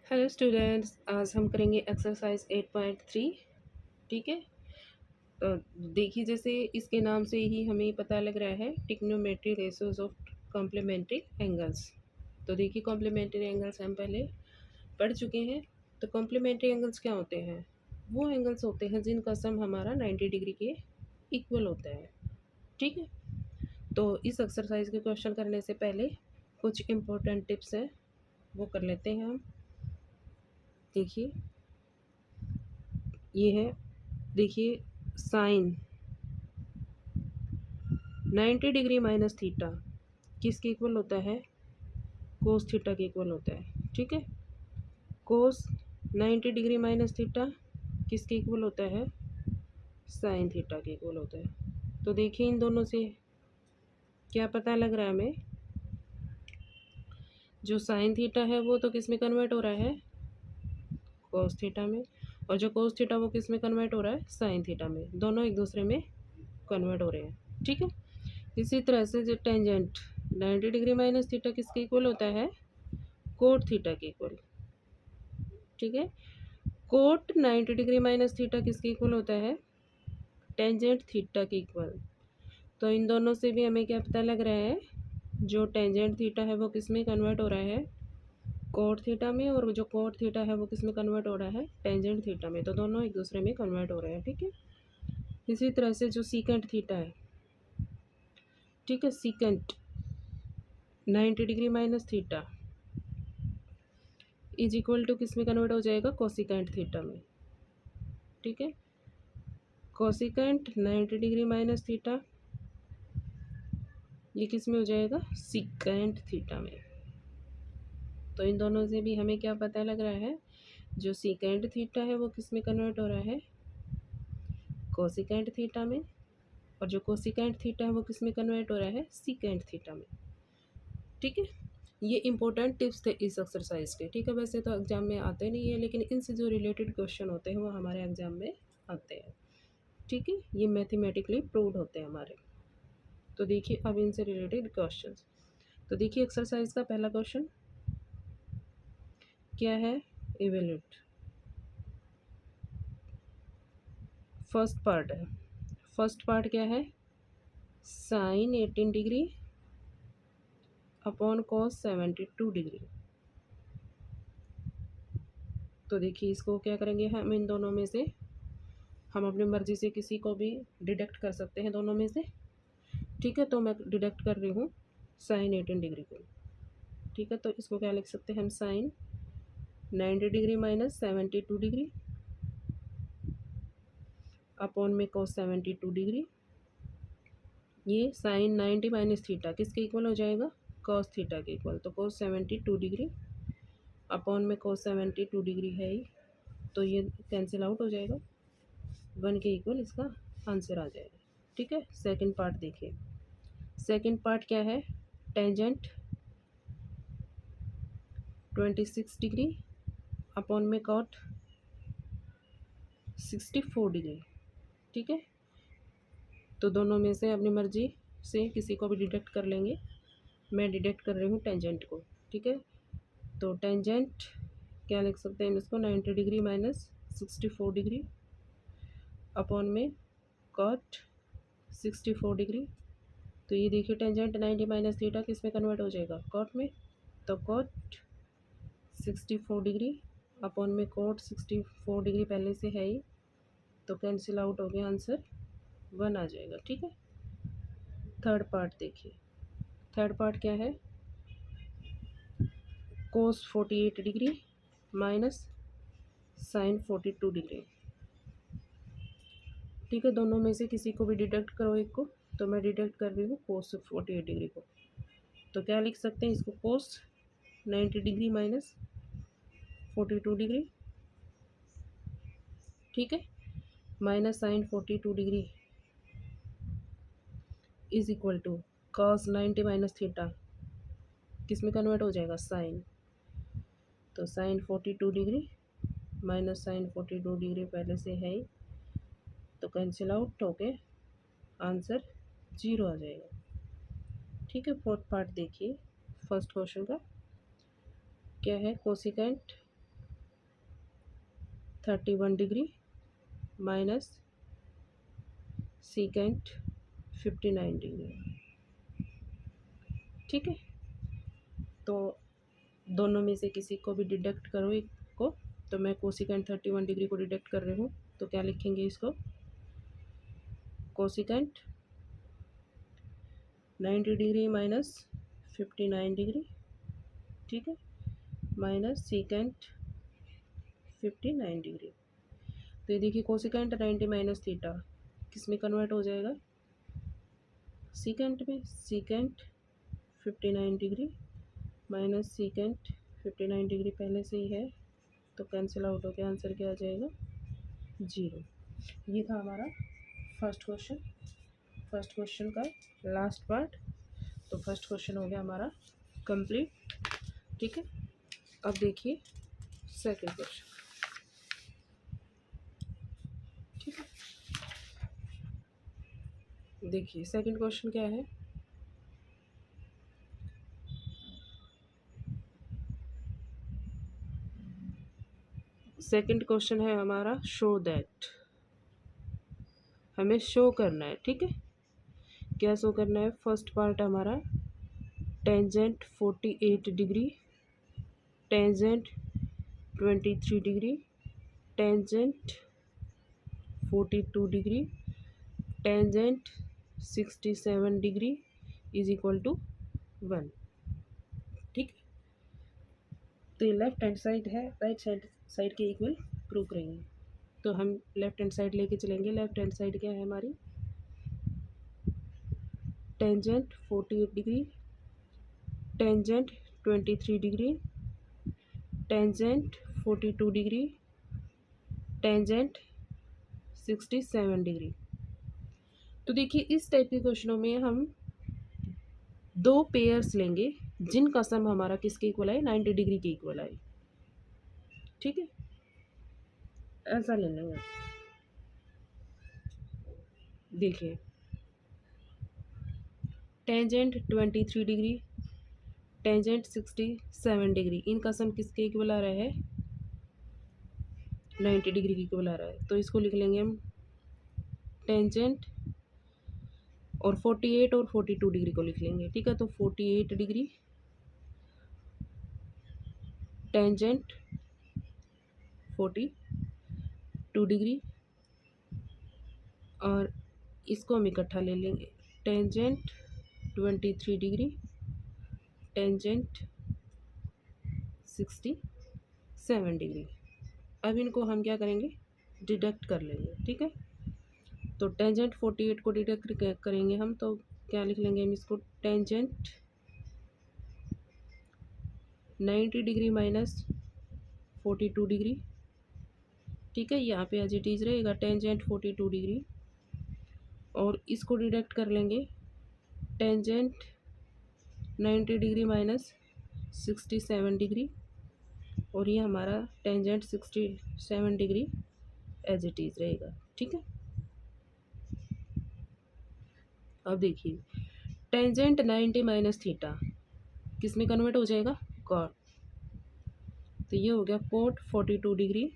Hello students, आज हम करेंगे एक्सरसाइज 8.3। ठीक है। तो देखिए, जैसे इसके नाम से ही हमें पता लग रहा है trigonometry ratios of complementary angles. तो देखिए, कॉम्प्लीमेंट्री एंगल्स हम पहले पढ़ चुके हैं। तो कॉम्प्लीमेंट्री एंगल्स क्या होते हैं? वो एंगल्स होते हैं जिनका सम हमारा 90 डिग्री के इक्वल होता है। ठीक है। तो इस एक्सरसाइज के क्वेश्चन करने से पहले कुछ इम्पोर्टेंट टिप्स हैं, वो कर लेते हैं हम। देखिए, ये है, देखिए, साइन 90 डिग्री माइनस थीटा किसके इक्वल होता है? कोस थीटा के इक्वल होता है। ठीक है। कोस 90 डिग्री माइनस थीटा किसके इक्वल होता है? साइन थीटा के इक्वल होता है। तो देखिए, इन दोनों से क्या पता लग रहा है हमें? जो साइन थीटा है वो तो किस में कन्वर्ट हो रहा है? कोस थीटा में। और जो कोस थीटा वो किस में कन्वर्ट हो रहा है? साइन थीटा में। दोनों एक दूसरे में कन्वर्ट हो रहे हैं। ठीक है। इसी तरह से जो टेंजेंट 90 डिग्री माइनस थीटा किसके इक्वल होता है? कोट थीटा के इक्वल। ठीक है। कोट 90 डिग्री माइनस थीटा किसके इक्वल होता है? टेंजेंट थीटा के इक्वल। तो इन दोनों से भी हमें क्या पता लग रहा है? जो टेंजेंट थीटा है वो किस में कन्वर्ट हो रहा है? कोट थीटा में। और जो कोट थीटा है वो किस में कन्वर्ट हो रहा है? टेंजेंट थीटा में। तो दोनों एक दूसरे में कन्वर्ट हो रहे हैं। ठीक है। इसी तरह से जो सीकेंट थीटा है, ठीक है, secant 90 degree minus theta is equal to किस में कन्वर्ट हो जाएगा? कोसिकेंट थीटा में। ठीक है। कोसिकेंट 90 डिग्री माइनस थीटा ये किस में हो जाएगा? सीकेंट थीटा में। तो इन दोनों से भी हमें क्या पता लग रहा है? जो सीकेंट थीटा है वो किस में कन्वर्ट हो रहा है? कोसिकेंट थीटा में। और जो कोसिकेंट थीटा है वो किस में कन्वर्ट हो रहा है? सीकेंट थीटा में। ठीक है। ये इंपॉर्टेंट टिप्स थे इस एक्सरसाइज के। ठीक है। वैसे तो एग्जाम में आते नहीं है, लेकिन इनसे जो रिलेटेड क्वेश्चन होते हैं वो हमारे एग्जाम में आते हैं। ठीक है। ये मैथमेटिकली प्रूव्ड होते हैं हमारे। तो देखिए, अब इनसे रिलेटेड क्वेश्चंस। तो देखिए, एक्सरसाइज का पहला क्वेश्चन क्या है? इवेल्यूट। फर्स्ट पार्ट है। फर्स्ट पार्ट क्या है? Sine 18 degree upon cos 72 degree. तो देखिए, इसको क्या करेंगे हम? इन दोनों में से हम अपनी मर्ज़ी से किसी को भी डिडक्ट कर सकते हैं, दोनों में से। ठीक है। तो मैं डिडक्ट कर रही हूँ साइन 18 डिग्री को। ठीक है। तो इसको क्या लिख सकते हैं हम? Sine 90 degree minus 72 degree upon में कॉस 72 डिग्री। ये साइन 90 माइनस थीटा किसके इक्वल हो जाएगा? कॉस थीटा के इक्वल। तो कॉस 72 डिग्री अपॉन में कॉस 72 डिग्री है ही, तो ये कैंसिल आउट हो जाएगा। 1 के इक्वल इसका आंसर आ जाएगा। ठीक है। सेकंड पार्ट देखिए। सेकंड पार्ट क्या है? टेंजेंट 26 डिग्री अपॉन में कॉट 64 डिग्री। ठीक है। तो दोनों में से अपनी मर्जी से किसी को भी डिडक्ट कर लेंगे। मैं डिडक्ट कर रही हूँ टेंजेंट को। ठीक है। तो टेंजेंट क्या लिख सकते हैं इसको? 90 डिग्री माइनस 64 डिग्री अपॉन में कॉट 64 डिग्री। तो ये देखिए, टेंजेंट 90 माइनस थीटा किस में कन्वर्ट हो जाएगा? कॉट में। तो कॉट 64 डिग्री अपॉन में कॉट 64 डिग्री पहले से है ही, तो कैंसिल आउट हो गया, आंसर 1 आ जाएगा। ठीक है। थर्ड पार्ट देखिए। थर्ड पार्ट क्या है? कोस 48 डिग्री माइनस साइन 42 डिग्री। ठीक है। दोनों में से किसी को भी डिडक्ट करो एक को। तो मैं डिडक्ट कर रही हूँ कोस 48 डिग्री को। तो क्या लिख सकते हैं इसको? Cos 90 degree minus 42 degree. ठीक है। Minus sine 42 degree is equal to cos 90 minus theta किस में कन्वर्ट हो जाएगा? साइन। तो sine 42 degree minus sine 42 degree पहले से है ही, तो कैंसिल आउट होके आंसर 0 आ जाएगा। ठीक है। फोर्थ पार्ट देखिए फर्स्ट क्वेश्चन का। क्या है? Cosecant 31 degree minus secant 59 degree. ठीक है, तो दोनों में से किसी को भी डिडक्ट करो एक को। तो मैं कोसिकेंट 31 डिग्री को डिडक्ट कर रही हूँ, तो क्या लिखेंगे इसको, कोसिकेंट 90 डिग्री माइनस 59 डिग्री, ठीक है, माइनस सीकेंट 59 डिग्री। तो ये देखिए कोसिकेंट 90 माइनस थीटा किस में कन्वर्ट हो जाएगा, सीकेंट में। Secant 59 degree minus secant 59 degree पहले से ही है, तो कैंसिल आउट हो गया, आंसर क्या आ जाएगा, 0। ये था हमारा फर्स्ट क्वेश्चन का लास्ट पार्ट। तो फर्स्ट क्वेश्चन हो गया हमारा कंप्लीट। ठीक है, अब देखिए सेकंड क्वेश्चन। ठीक है, देखिए सेकंड क्वेश्चन क्या है। सेकंड क्वेश्चन है हमारा शो दैट, हमें शो करना है। ठीक है, क्या शो करना है, फर्स्ट पार्ट हमारा tangent 48 degree, tangent 23 degree, tangent 42 degree, tangent 67 degree is equal to 1। ठीक, तो ये लेफ्ट हैंड साइड है, राइट साइड के इक्वल प्रूव करेंगे। तो हम लेफ्ट हैंड साइड लेके चलेंगे। लेफ्ट हैंड साइड क्या है हमारी, tangent 48 degree, tangent 23 degree, tangent 42 degree, tangent 67 degree. तो देखिए इस टाइप के क्वेश्चनों में हम दो पेयर्स लेंगे जिनका सम हमारा किसके इक्वल आए, 90 डिग्री के इक्वल आए। ठीक है, ऐसा ले लेंगे। देखिए टेंजेंट 23 डिग्री, टेंजेंट 67 डिग्री, इनका सम किसके इक्वल आ रहा है, 90 डिग्री के इक्वल आ रहा है। तो इसको लिख लेंगे हम टेंजेंट, और 48 और 42 डिग्री को लिख लेंगे। ठीक है, तो 48 डिग्री टेंजेंट 42 डिग्री, और इसको हम इकट्ठा ले लेंगे, टेंजेंट 23 डिग्री, टेंजेंट 67 डिग्री। अब इनको हम क्या करेंगे, डिडक्ट कर लेंगे। ठीक है, तो टेंजेंट 48 को डिडक्ट करेंगे हम, तो क्या लिख लेंगे हम इसको, टेंजेंट 90 डिग्री माइनस 42 डिग्री। ठीक है, यहाँ पे एज इट इज रहेगा टेंजेंट 42 डिग्री, और इसको डिडक्ट कर लेंगे, टेंजेंट 90 डिग्री माइनस 67 डिग्री, और ये हमारा tangent 67 degree as it is रहेगा। ठीक है, अब देखिए टेंजेंट 90 माइनस थीटा किस में कन्वर्ट हो जाएगा, कॉट। तो ये हो गया कोट 42 डिग्री,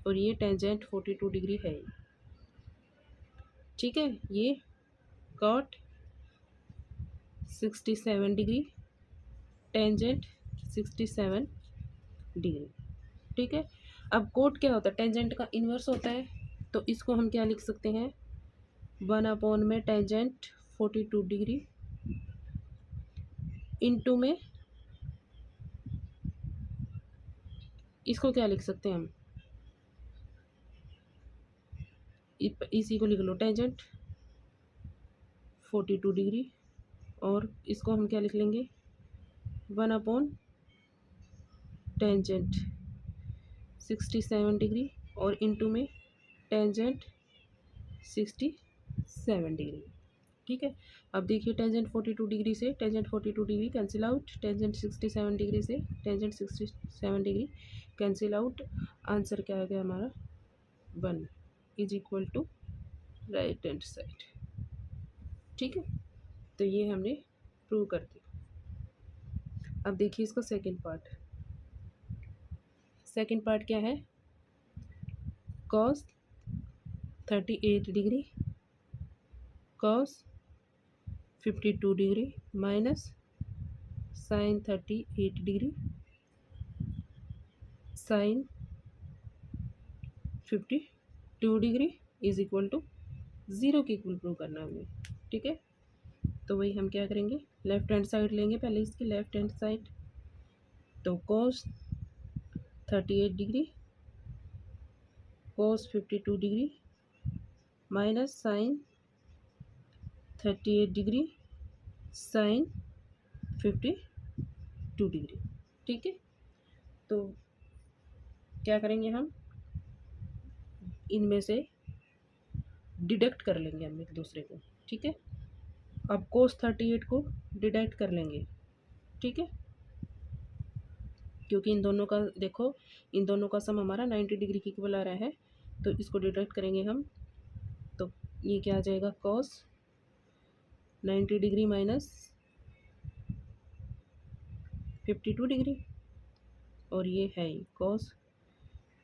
और ये टेंजेंट 42 डिग्री है। ठीक है, ये कॉट 67 डिग्री, टेंजेंट 67 डिग्री। ठीक है, अब कोट क्या होता है, टेंजेंट का इन्वर्स होता है। तो इसको हम क्या लिख सकते हैं, 1 में टेंजेंट 42 डिग्री इंटू में, इसको क्या लिख सकते हैं हम, इसी को लिख लो टेंजेंट 42 डिग्री, और इसको हम क्या लिख लेंगे, 1 टेंजेंट 67 डिग्री, और इंटू में टेंजेंट 67 डिग्री। ठीक है, अब देखिए टेंजेंट 42 डिग्री से tangent 42 degree cancel out, tangent 67 degree से tangent 67 degree cancel out. Answer क्या आ गया हमारा, 1 is equal to right hand side. ठीक है, तो ये हमने प्रूव कर दिया। अब देखिए इसका सेकंड पार्ट क्या है, cos 38 degree cos 52 degree minus sine 38 degree sine 52 degree is equal to 0 के इक्वल प्रूव करना हमें। ठीक है, तो वही हम क्या करेंगे, लेफ्ट हैंड साइड लेंगे पहले इसकी लेफ्ट हैंड साइड। तो cos 38 degree cos 52 degree minus sine 38 degree sine 52 degree. ठीक है, तो क्या करेंगे हम, इनमें से डिडक्ट कर लेंगे हम एक दूसरे को। ठीक है, अब कोस 38 को डिडक्ट कर लेंगे। ठीक है, क्योंकि इन दोनों का देखो, इन दोनों का सम हमारा 90 डिग्री के इक्वल आ रहा है, तो इसको डिडक्ट करेंगे हम। तो ये क्या आ जाएगा, कॉस 90 डिग्री माइनस 52 डिग्री, और ये है कॉस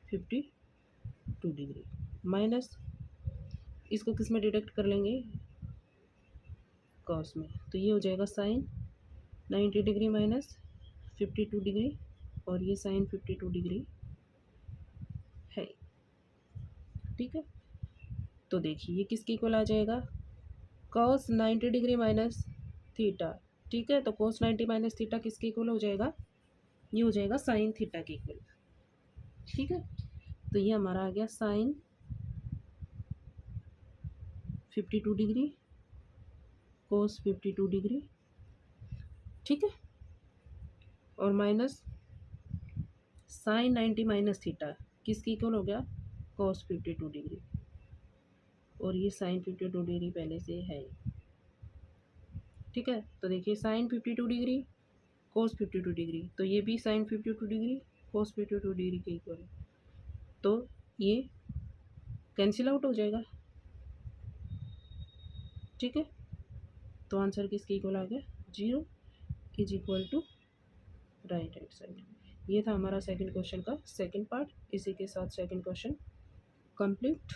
52 डिग्री माइनस, इसको किस में डिडक्ट कर लेंगे, कॉस में। तो ये हो जाएगा साइन 90 डिग्री माइनस 52 डिग्री, और ये साइन 52 डिग्री है। ठीक है, तो देखिए ये किसके इक्वल आ जाएगा, कॉस 90 डिग्री माइनस थीटा। ठीक है, तो कॉस 90 माइनस थीटा किसके इक्वल हो जाएगा, ये हो जाएगा साइन थीटा के इक्वल। ठीक है, तो ये हमारा आ गया साइन 52 डिग्री कोस 52 डिग्री। ठीक है, और माइनस साइन 90 माइनस थीटा किसकी इक्वल हो गया, कॉस 52 डिग्री, और ये साइन 52 डिग्री पहले से है। ठीक है, तो देखिए साइन 52 डिग्री कोस 52 डिग्री, तो ये भी साइन 52 डिग्री कोस 52 डिग्री के इक्वल है, तो ये कैंसिल आउट हो जाएगा। ठीक है, तो आंसर किसके इक्वल आ गया, 0 is equal to right hand side. ये था हमारा सेकंड क्वेश्चन का सेकंड पार्ट। इसी के साथ सेकंड क्वेश्चन कंप्लीट।